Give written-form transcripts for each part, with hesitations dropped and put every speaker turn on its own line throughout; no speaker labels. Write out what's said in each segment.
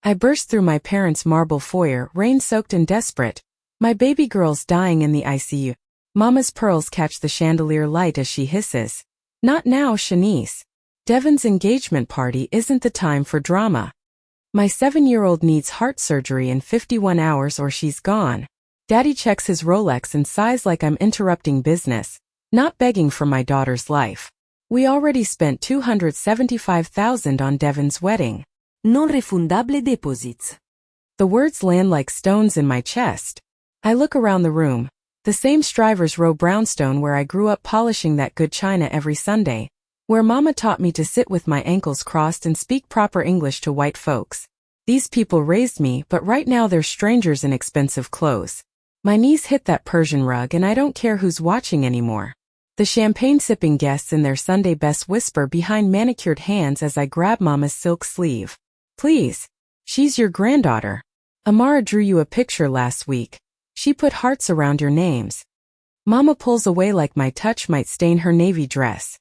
I burst through my parents' marble foyer, rain-soaked and desperate. My baby girl's dying in the ICU. Mama's pearls catch the chandelier light as she hisses. Not now, Shanice. Devon's engagement party isn't the time for drama. My 7-year-old needs heart surgery in 51 hours or she's gone. Daddy checks his Rolex and sighs like I'm interrupting business, not begging for my daughter's life. We already spent $275,000 on Devon's wedding.
Non-refundable deposits.
The words land like stones in my chest. I look around the room. The same Strivers Row brownstone where I grew up polishing that good china every Sunday, where Mama taught me to sit with my ankles crossed and speak proper English to white folks. These people raised me, but right now they're strangers in expensive clothes. My knees hit that Persian rug and I don't care who's watching anymore. The champagne-sipping guests in their Sunday best whisper behind manicured hands as I grab Mama's silk sleeve. Please. She's your granddaughter. Amara drew you a picture last week. She put hearts around your names. Mama pulls away like my touch might stain her navy dress.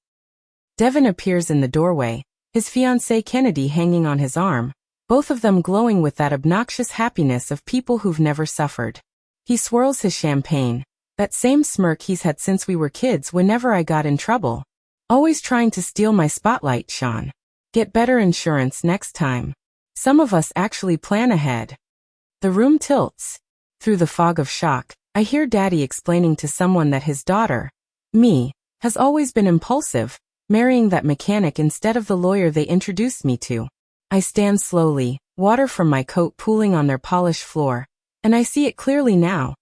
Devon appears in the doorway, his fiancée Kennedy hanging on his arm, both of them glowing with that obnoxious happiness of people who've never suffered. He swirls his champagne, that same smirk he's had since we were kids whenever I got in trouble. Always trying to steal my spotlight, Sean. Get better insurance next time. Some of us actually plan ahead. The room tilts. Through the fog of shock, I hear Daddy explaining to someone that his daughter, me, has always been impulsive, marrying that mechanic instead of the lawyer they introduced me to. I stand slowly, water from my coat pooling on their polished floor, and I see it clearly now.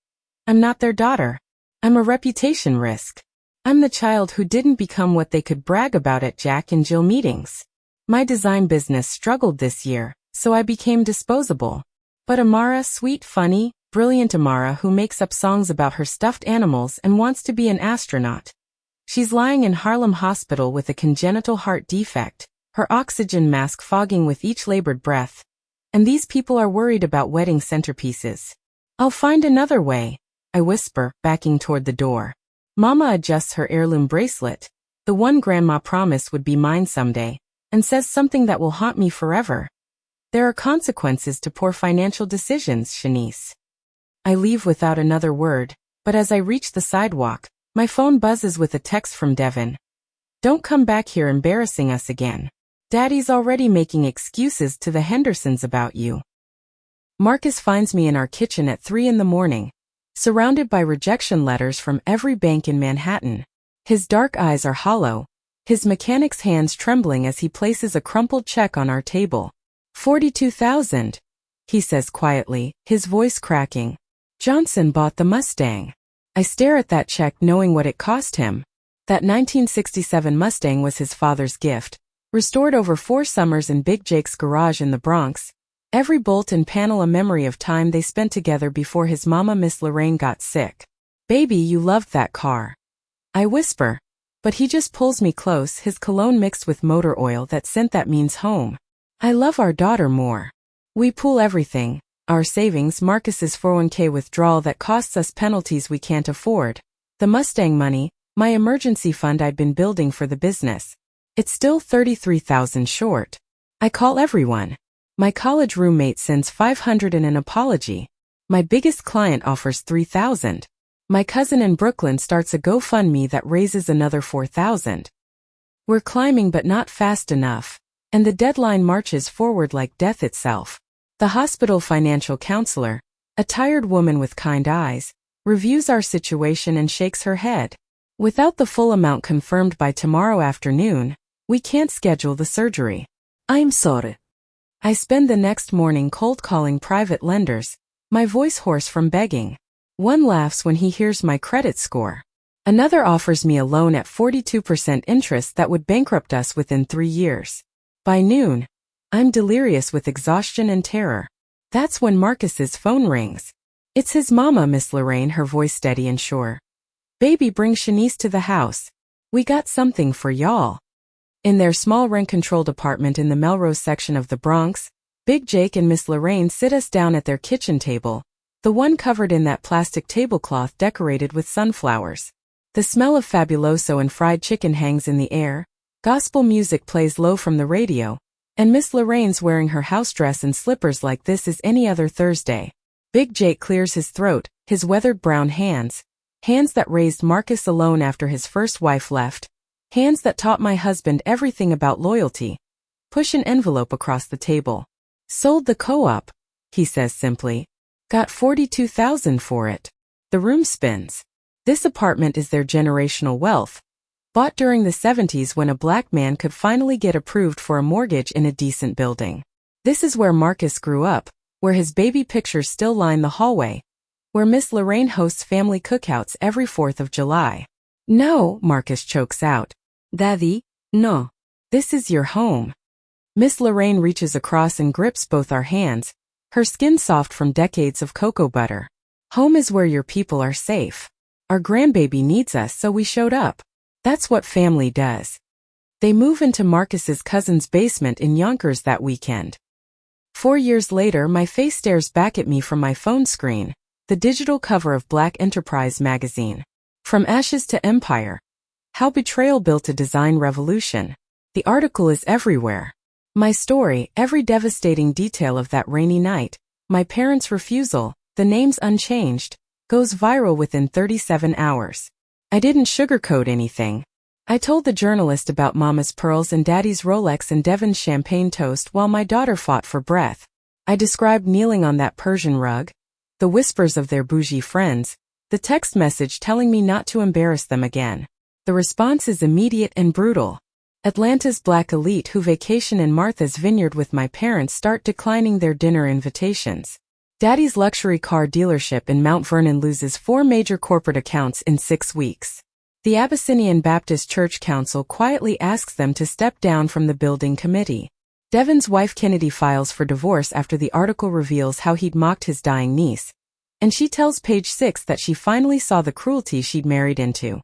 I'm not their daughter. I'm a reputation risk. I'm the child who didn't become what they could brag about at Jack and Jill meetings. My design business struggled this year, so I became disposable. But Amara, sweet, funny, brilliant Amara who makes up songs about her stuffed animals and wants to be an astronaut. She's lying in Harlem hospital with a congenital heart defect, her oxygen mask fogging with each labored breath. And these people are worried about wedding centerpieces. I'll find another way, I whisper, backing toward the door. Mama adjusts her heirloom bracelet, the one Grandma promised would be mine someday, and says something that will haunt me forever. There are consequences to poor financial decisions, Shanice. I leave without another word, but as I reach the sidewalk, my phone buzzes with a text from Devon. Don't come back here embarrassing us again. Daddy's already making excuses to the Hendersons about you. Marcus finds me in our kitchen at 3 a.m, surrounded by rejection letters from every bank in Manhattan. His dark eyes are hollow, his mechanic's hands trembling as he places a crumpled check on our table. $42,000, he says quietly, his voice cracking. Johnson bought the Mustang. I stare at that check knowing what it cost him. That 1967 Mustang was his father's gift, restored over 4 summers in Big Jake's garage in the Bronx. Every bolt and panel a memory of time they spent together before his mama Miss Lorraine got sick. Baby, you loved that car. I whisper. But he just pulls me close, his cologne mixed with motor oil that scent that means home. I love our daughter more. We pool everything, our savings, Marcus's 401k withdrawal that costs us penalties we can't afford, the Mustang money, my emergency fund I'd been building for the business. It's still $33,000 short. I call everyone. My college roommate sends $500 and an apology. My biggest client offers $3,000. My cousin in Brooklyn starts a GoFundMe that raises another $4,000. We're climbing but not fast enough, and the deadline marches forward like death itself. The hospital financial counselor, a tired woman with kind eyes, reviews our situation and shakes her head. Without the full amount confirmed by tomorrow afternoon, we can't schedule the surgery.
I'm sorry.
I spend the next morning cold calling private lenders, my voice hoarse from begging. One laughs when he hears my credit score. Another offers me a loan at 42% interest that would bankrupt us within 3 years. By noon, I'm delirious with exhaustion and terror. That's when Marcus's phone rings. It's his mama, Miss Lorraine, her voice steady and sure. Baby, bring Shanice to the house. We got something for y'all. In their small rent-controlled apartment in the Melrose section of the Bronx, Big Jake and Miss Lorraine sit us down at their kitchen table, the one covered in that plastic tablecloth decorated with sunflowers. The smell of Fabuloso and fried chicken hangs in the air, gospel music plays low from the radio, And Miss Lorraine's wearing her house dress and slippers like this is any other Thursday. Big Jake clears his throat, his weathered brown hands that raised Marcus alone after his first wife left, hands that taught my husband everything about loyalty. Push an envelope across the table. Sold the co-op, he says simply. Got $42,000 for it. The room spins. This apartment is their generational wealth. Bought during the 70s when a black man could finally get approved for a mortgage in a decent building. This is where Marcus grew up, where his baby pictures still line the hallway, where Miss Lorraine hosts family cookouts every 4th of July. No, Marcus chokes out. Daddy, no. This is your home. Miss Lorraine reaches across and grips both our hands, her skin soft from decades of cocoa butter. Home is where your people are safe. Our grandbaby needs us, so we showed up. That's what family does. They move into Marcus's cousin's basement in Yonkers that weekend. 4 years later, my face stares back at me from my phone screen, the digital cover of Black Enterprise magazine. From Ashes to Empire. How Betrayal Built a Design Revolution. The article is everywhere. My story, every devastating detail of that rainy night, my parents' refusal, the names unchanged, goes viral within 37 hours. I didn't sugarcoat anything. I told the journalist about Mama's pearls and Daddy's Rolex and Devon's champagne toast while my daughter fought for breath. I described kneeling on that Persian rug, the whispers of their bougie friends, the text message telling me not to embarrass them again. The response is immediate and brutal. Atlanta's black elite who vacation in Martha's Vineyard with my parents start declining their dinner invitations. Daddy's luxury car dealership in Mount Vernon loses 4 major corporate accounts in 6 weeks. The Abyssinian Baptist Church Council quietly asks them to step down from the building committee. Devon's wife Kennedy files for divorce after the article reveals how he'd mocked his dying niece. And she tells Page 6 that she finally saw the cruelty she'd married into.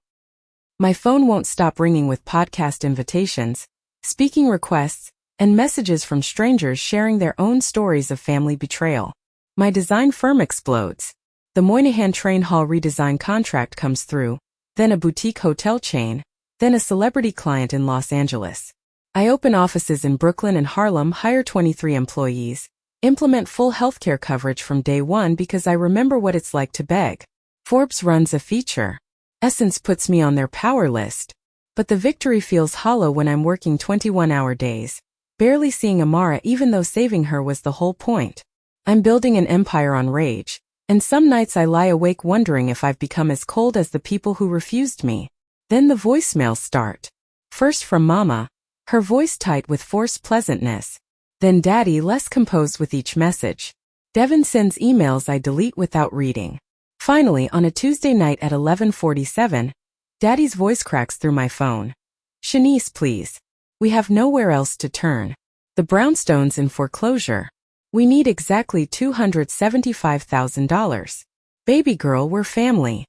My phone won't stop ringing with podcast invitations, speaking requests, and messages from strangers sharing their own stories of family betrayal. My design firm explodes. The Moynihan Train Hall redesign contract comes through, then a boutique hotel chain, then a celebrity client in Los Angeles. I open offices in Brooklyn and Harlem, hire 23 employees, implement full healthcare coverage from day one because I remember what it's like to beg. Forbes runs a feature. Essence puts me on their power list. But the victory feels hollow when I'm working 21-hour days, barely seeing Amara even though saving her was the whole point. I'm building an empire on rage, and some nights I lie awake wondering if I've become as cold as the people who refused me. Then the voicemails start. First from Mama, her voice tight with forced pleasantness. Then Daddy, less composed with each message. Devon sends emails I delete without reading. Finally, on a Tuesday night at 11:47, Daddy's voice cracks through my phone. Shanice, please. We have nowhere else to turn. The brownstone's in foreclosure. We need exactly $275,000. Baby girl, we're family.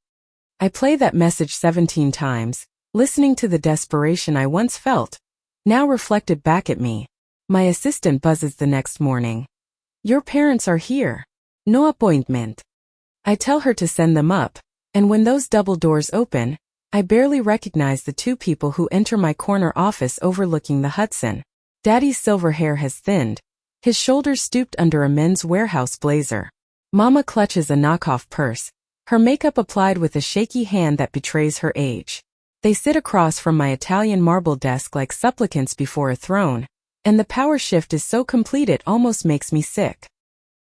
I play that message 17 times, listening to the desperation I once felt, now reflected back at me. My assistant buzzes the next morning. Your parents are here. No appointment. I tell her to send them up, and when those double doors open, I barely recognize the 2 people who enter my corner office overlooking the Hudson. Daddy's silver hair has thinned, his shoulders stooped under a Men's Warehouse blazer. Mama clutches a knockoff purse, her makeup applied with a shaky hand that betrays her age. They sit across from my Italian marble desk like supplicants before a throne, and the power shift is so complete it almost makes me sick.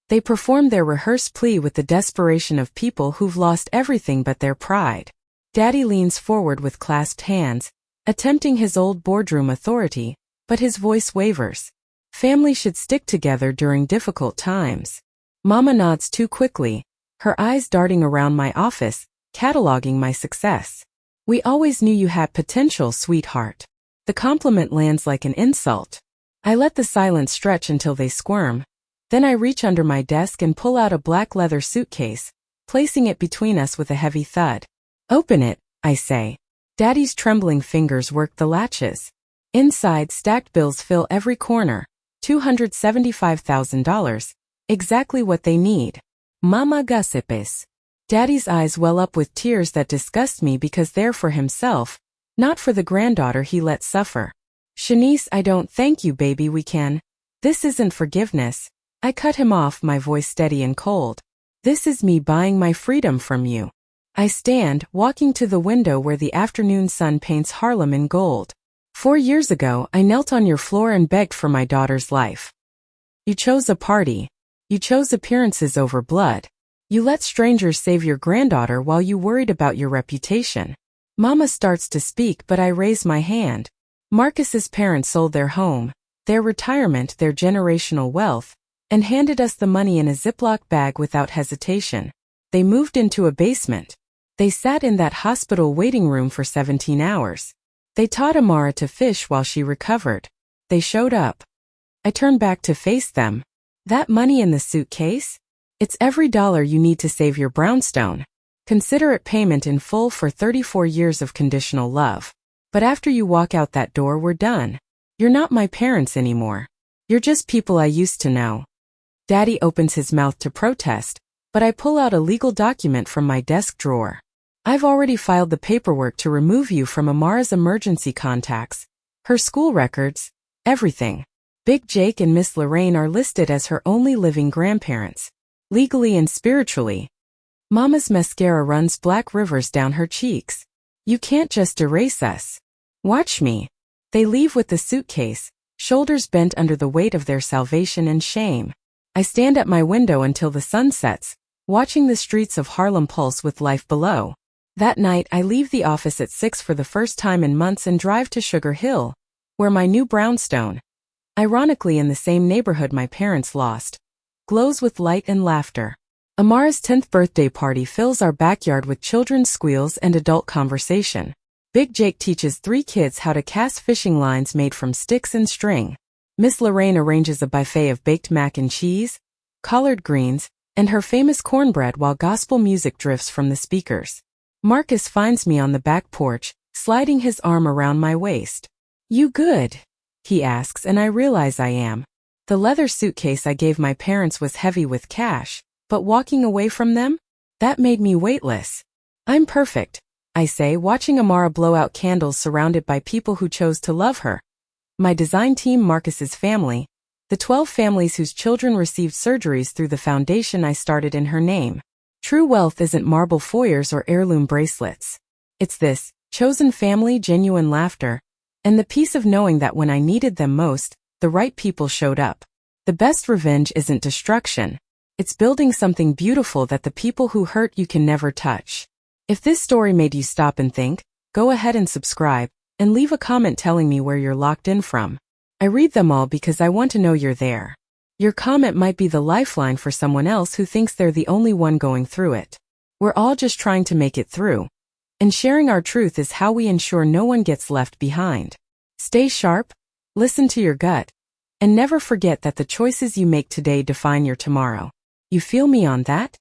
They perform their rehearsed plea with the desperation of people who've lost everything but their pride. Daddy leans forward with clasped hands, attempting his old boardroom authority, but his voice wavers. Family should stick together during difficult times. Mama nods too quickly, her eyes darting around my office, cataloging my success. We always knew you had potential, sweetheart. The compliment lands like an insult. I let the silence stretch until they squirm. Then I reach under my desk and pull out a black leather suitcase, placing it between us with a heavy thud. Open it, I say. Daddy's trembling fingers work the latches. Inside, stacked bills fill every corner. $275,000, exactly what they need. Mama gossipes. Daddy's eyes well up with tears that disgust me because they're for himself, not for the granddaughter he let suffer. Shanice, I don't thank you, baby, we can. This isn't forgiveness. I cut him off, my voice steady and cold. This is me buying my freedom from you. I stand, walking to the window where the afternoon sun paints Harlem in gold. 4 years ago, I knelt on your floor and begged for my daughter's life. You chose a party. You chose appearances over blood. You let strangers save your granddaughter while you worried about your reputation. Mama starts to speak, but I raise my hand. Marcus's parents sold their home, their retirement, their generational wealth, and handed us the money in a Ziploc bag without hesitation. They moved into a basement. They sat in that hospital waiting room for 17 hours. They taught Amara to fish while she recovered. They showed up. I turned back to face them. That money in the suitcase? It's every dollar you need to save your brownstone. Consider it payment in full for 34 years of conditional love. But after you walk out that door, we're done. You're not my parents anymore. You're just people I used to know. Daddy opens his mouth to protest, but I pull out a legal document from my desk drawer. I've already filed the paperwork to remove you from Amara's emergency contacts, her school records, everything. Big Jake and Miss Lorraine are listed as her only living grandparents, legally and spiritually. Mama's mascara runs black rivers down her cheeks. You can't just erase us. Watch me. They leave with the suitcase, shoulders bent under the weight of their salvation and shame. I stand at my window until the sun sets, watching the streets of Harlem pulse with life below. That night, I leave the office at 6 for the first time in months and drive to Sugar Hill, where my new brownstone, ironically in the same neighborhood my parents lost, glows with light and laughter. Amara's 10th birthday party fills our backyard with children's squeals and adult conversation. Big Jake teaches 3 kids how to cast fishing lines made from sticks and string. Miss Lorraine arranges a buffet of baked mac and cheese, collard greens, and her famous cornbread while gospel music drifts from the speakers. Marcus finds me on the back porch, sliding his arm around my waist. You good? He asks, and I realize I am. The leather suitcase I gave my parents was heavy with cash. But walking away from them? That made me weightless. I'm perfect, I say, watching Amara blow out candles surrounded by people who chose to love her. My design team, Marcus's family, the 12 families whose children received surgeries through the foundation I started in her name. True wealth isn't marble foyers or heirloom bracelets. It's this, chosen family, genuine laughter, and the peace of knowing that when I needed them most, the right people showed up. The best revenge isn't destruction. It's building something beautiful that the people who hurt you can never touch. If this story made you stop and think, go ahead and subscribe, and leave a comment telling me where you're locked in from. I read them all because I want to know you're there. Your comment might be the lifeline for someone else who thinks they're the only one going through it. We're all just trying to make it through. And sharing our truth is how we ensure no one gets left behind. Stay sharp, listen to your gut, and never forget that the choices you make today define your tomorrow. You feel me on that?